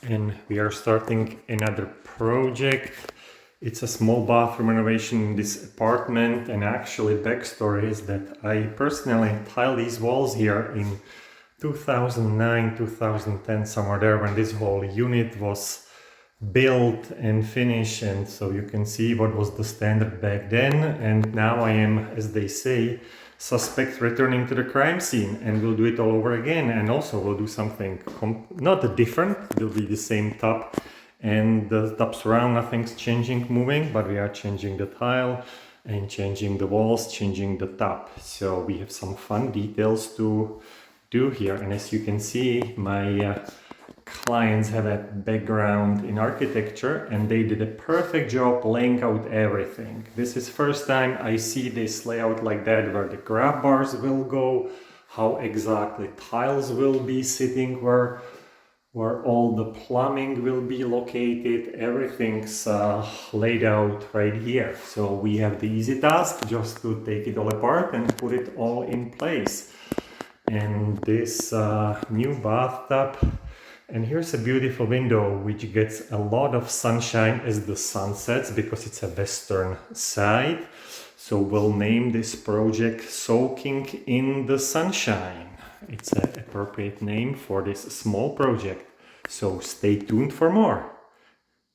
and we are starting another project. It's a small bathroom renovation in this apartment, and actually backstory is that I personally tiled these walls here in 2009, 2010, somewhere there, when this whole unit was built and finished. And so you can see what was the standard back then, and now I am, as they say, suspect returning to the crime scene, and we'll do it all over again. And also we'll do something not different. It'll be the same top, and the top surround, nothing's changing, moving, but we are changing the tile and changing the walls, changing the top. So we have some fun details to do here. And as you can see, my clients have a background in architecture, and they did a perfect job laying out everything. This is first time I see this layout like that, where the grab bars will go, how exactly tiles will be sitting, where all the plumbing will be located. Everything's laid out right here. So we have the easy task just to take it all apart and put it all in place. And this new bathtub, and here's a beautiful window which gets a lot of sunshine as the sun sets, because it's a western side. So we'll name this project Soaking in the Sunshine. It's an appropriate name for this small project. So stay tuned for more.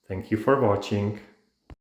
Thank you for watching.